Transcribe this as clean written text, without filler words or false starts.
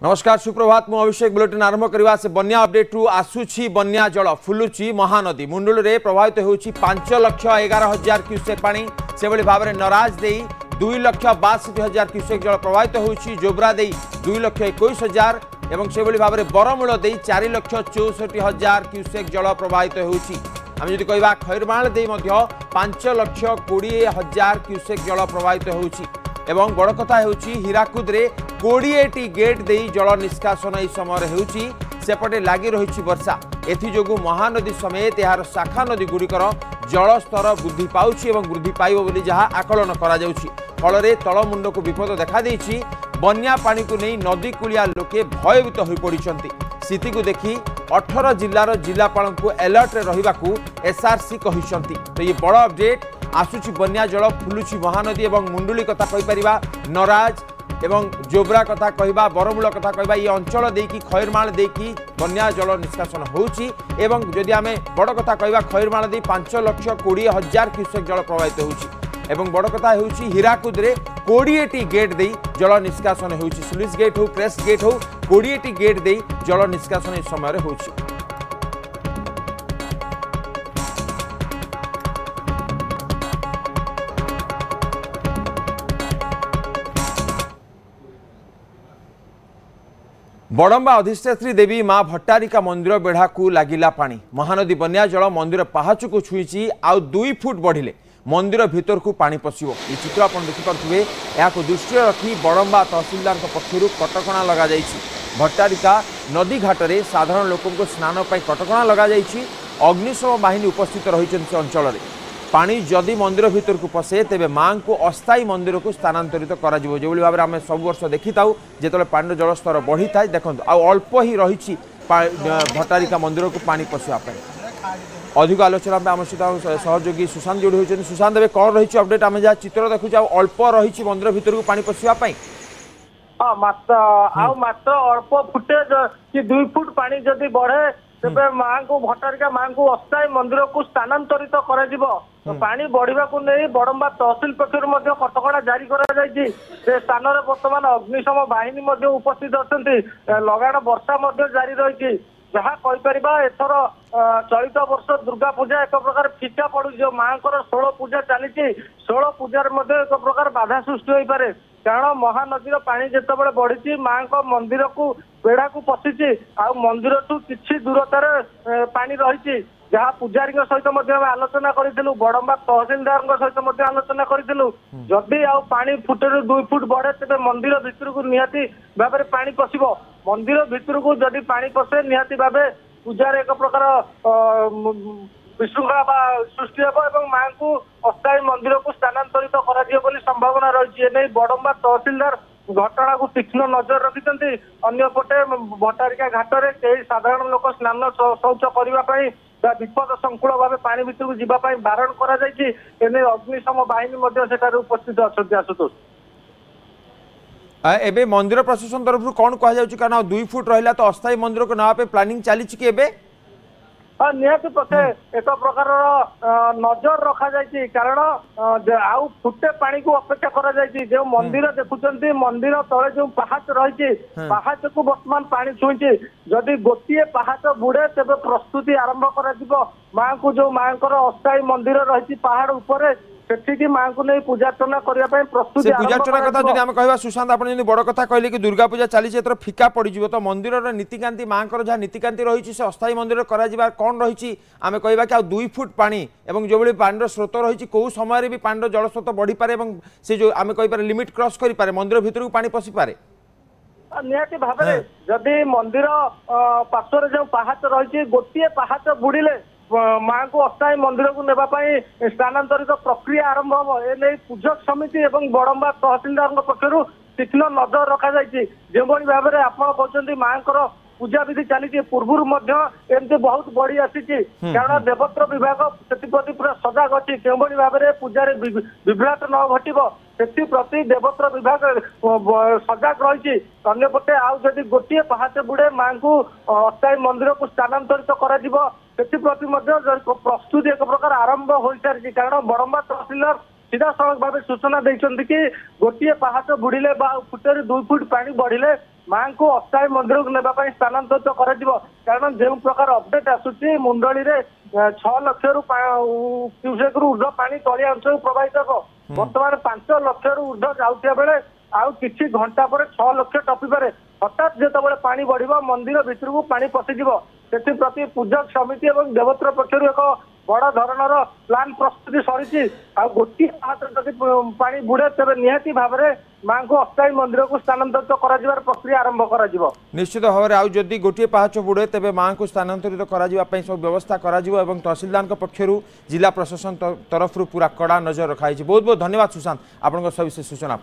नमस्कार सुप्रभात मु अभिषेक बुलेटिन आरंभ करवा से बन्या अपडेट रु आसुची बन्या जल फुलुची महानदी मुंडुल रे प्रभावित होउची 5,11,000 क्यूसेक पानी से भली भाव में नराज दे 2,62,000 क्यूसेक जल प्रभावित होउची जोब्रा दे 2,21,000 एवं से भली भाव में बरमूल दे 4,64,000 क्यूसेक जल प्रभावित होउची आम जदि कहबा खैरमाल दे मध्य 5,20,000 क्यूसेक जल प्रभावित होउची एवं बड़ कथा होउची हीराकुद रे 20टी गेट दे जल निष्कासन यह समय होउची सेपटे लगी रही वर्षा एथिजोगु महानदी समेत यार शाखा नदी गुड़िकर जलस्तर वृद्धि पाउछि एवं वृद्धि पाइब बोली जहाँ आकलन करा जाउछि फल तलमुंड को विपद देखा देछि बन्या पानी को नहीं नदी कूलिया लोके भयभीत हो पड़िछन्ति स्थिति को देखि 18 जिल्लार जिलापाल को अलर्ट रे रहिबाकू एसआरसी कहिसन्ति तो ये बड़ अपडेट आसुछि बन्या जल फुलुछि महानदी एवं मुंडुली कथा कहि परिबा नराज एवं जोब्रा कथा कहबा बरमूल कथा कहबा ये अंचल देकी खैरमाल देकी बन्या जल निष्कासन होउछि एवं जदि आमे बड़ कथा कहबा खैरमाल दे 5,20,000 क्यूसेक जल प्रवाहित होउछि एवं बड़ कथा होउछि हीराकुद रे 20टी गेट दे जल निष्कासन होउछि स्लुइस गेट हो प्रेस गेट हो 20टी गेट दे जल निष्कासन इस समय होउछि। बड़म्बा अधिष्ठात्री देवी माँ भट्टारिका मंदिर बेढ़ा को लगिला पानी महानदी बन्या जल मंदिर पहाच को छुई आउ 2 फुट बढ़िले मंदिर भीतर को पानी पशिब ये चित्र आप देखिपे या दृष्टि रखी बड़म्बा तहसिलदार पक्षर कटकणा लग भट्टारिका नदी घाटे साधारण लोकों को स्नान पर कटकणा लग अग्निशम बाहिनी उपस्थित रही अंचल पानी जदि मंदिर भीतर को पशे तेबे मां को अस्थायी मंदिर को स्थानांतरित करा जिवो जो भाव में आम सब वर्ष देखी था जो पानी जलस्तर बढ़ी था देखो अल्प ही रही भट्टारिका मंदिर को पानी पशिवाई अधिक आलोचना आम सहित सहयोगी सुशांत जोड़ी होती सुशांत ए कौन रही अपडेट आम जहाँ चित्र देखुचे अल्प रही मंदिर भीतर को पानी पशिवाई मात्र अल्प फुटेज कि 2 फुट पानी जदि बढ़े तेबे मां को भट्टारिका मां को अस्थायी मंदिर को स्थानांतरित करा जिवो तो पानी बढ़िबा को नहीं बड़म्बा तहसिल पक्षर मध्य कटकणा जारी करा जायछि से स्थान रे वर्तमान अग्निशम बाहिनी मध्य उपस्थित अछंती लगाण वर्षा मध्य जारी रही जहाँ कहीपरिबा एथर चलित वर्ष दुर्गा पूजा एक प्रकार फीका पड़ू जो मां षोल पूजा चली षोल पूजार मध्य एक प्रकार बाधा सृष्टि हो पारे कारण महानदी पानी जिते बढ़ी मां मंदिर को बेढ़ा को पशिची आ मंदिर ठू किसी दूरतार पानी रही जहाँ पूजारी सहित आलोचना करूँ बड़म्बा तहसिलदार सहित आलोचना करूँ जदि आ पानी फुटे 2 फुट बढ़े तेज मंदिर भितर को निहाती भाव में पानी पशिब मंदिर भितर को जदि पानी पशे निहाती भाव पूजार एक प्रकार विशृंखला सृष्टि हे मां को अस्थायी मंदिर को स्थानांतरित कर संभावना रही बड़म्बा तहसिलदार घटना को तीक्ष्ण नजर रखिंट अंपटे भट्टारिका घाटे कई साधारण लोक स्नान शौच करने विपद संकुल भाव पानी भितर को जावाई बारण कर अग्निशम बाहिनी उपस्थित अच्छा आशुतोष एबे मंदिर प्रशासन तरफ कौन कह कारण 2 फुट रहा तो अस्थायी मंदिर को नापे प्लानिंग चली कि निहत पक्षे एक प्रकार नजर रखा जायछि कारण आउ फुटे पानी को अपेक्षा करा जायछि जो मंदिर देखुचंती मंदिर तले जो पहाच रही पहाच को वर्तमान पानी छुई जदि गोटे पहाच बुड़े तेज प्रस्तुति आरंभ कर मां को जो मां अस्थायी मंदिर रही पहाड़ उपर सेठी मां को नहीं पूजार्चना करने प्रस्तुति पूजार्चना कथा जब आम कह सुशांत आप बड़ कथा कहले कि दुर्गा पूजा चली फिका पड़ज तो मंदिर नीतिकांति मां जहाँ नीतिकांति रही से अस्थायी मंदिर कौन रही आम कह कि 2 फुट पानी और जो भाई पानी स्रोत रही कौ समय भी पानी जलस्रोत बढ़ी पारे से जो आम कहीपर लिमिट क्रॉस करें मंदिर भीतर को पानी पशि पारे निहाती भाव में जदि मंदिर पार्श्व जो पहाच रही गोटे पहाच बुड़िले मां को अस्थायी मंदिर को नेबाई स्थानांतरित प्रक्रिया आरंभ हम एने पूजक समिति और बड़म्बा तहसिलदार पक्षर तीक्ष्ण नजर रखा जो भाव में आप कहते मां पूजा विधि चली पूर्व एमती बहुत बढ़ी आसी कारण देवत्र विभाग से पूरा सजग अच्छी क्यों भाव में पूजा विभ्राट न घटव से प्रति देवत्र विभाग सजग रही अंपटे आदि गोटे पहाच बुड़े मां को अस्थायी मंदिर को स्थानांतरित प्रति प्रस्तुति एक प्रकार आरंभ हो सारी कारण बड़म्बा तहसिलदार सीधा सड़क भाव सूचना देते कि गोटे पहाच बुड़िले फुटे 2 फुट पानी बढ़िले ମାଙ୍କୁ ଅସ୍ଥାୟୀ ମନ୍ଦିରକୁ ନେବା ପାଇଁ ସ୍ଥାନାନ୍ତରିତ କରାଯିବ। କାରଣ ଯେଉଁ ପ୍ରକାର ଅପଡେଟ ଆସୁଛି ମୁଣ୍ଡଳିରେ 6 ଲକ୍ଷରୁ କ୍ୟୁସେକରୁ ଉର୍ଦ୍ଧ୍ୱ ପାଣି ତଳିଆ ଅଞ୍ଚଳକୁ ପ୍ରବାହିତ ହେବ। ବର୍ତ୍ତମାନ 5 ଲକ୍ଷରୁ ଉର୍ଦ୍ଧ୍ୱ ଯାଉଥିବା ବେଳେ ଆଉ କିଛି ଘଣ୍ଟା ପରେ 6 ଲକ୍ଷ ଟପିପାରେ। ହଠାତ୍ ଯେତେବେଳେ ପାଣି ବଢିବ ମନ୍ଦିର ଭିତରକୁ ପାଣି ପଶିଯିବ। ସେଥିପ୍ରତି ପୂଜକ ସମିତି ଏବଂ ଦେବୋତ୍ତର ପକ୍ଷରୁ ଏକ ବଡ ଧରଣର ପ୍ଲାନ ପ୍ରସ୍ତୁତି ସରିଛି। ଆଉ ଗୋଟିଏ ପାହାଚ ଯଦି ପାଣି ବୁଡେ ତେବେ ନିହାତି ଭାବରେ ମାଙ୍କୁ ଅସ୍ଥାୟୀ ମନ୍ଦିରକୁ ସ୍ଥାନାନ୍ତରିତ କରାଯିବାର ପ୍ରକ୍ରିୟା ଆରମ୍ଭ କରାଯିବ। निश्चित भाव में आदि गोटे पाहाच बुड़े तेज माँ को स्थानांतरित कर सब व्यवस्था कर तहसिलदार पक्षर जिला प्रशासन तरफ पूरा कड़ा नजर रखाई। बहुत बहुत धन्यवाद सुशांत आपण सविशेष सूचना।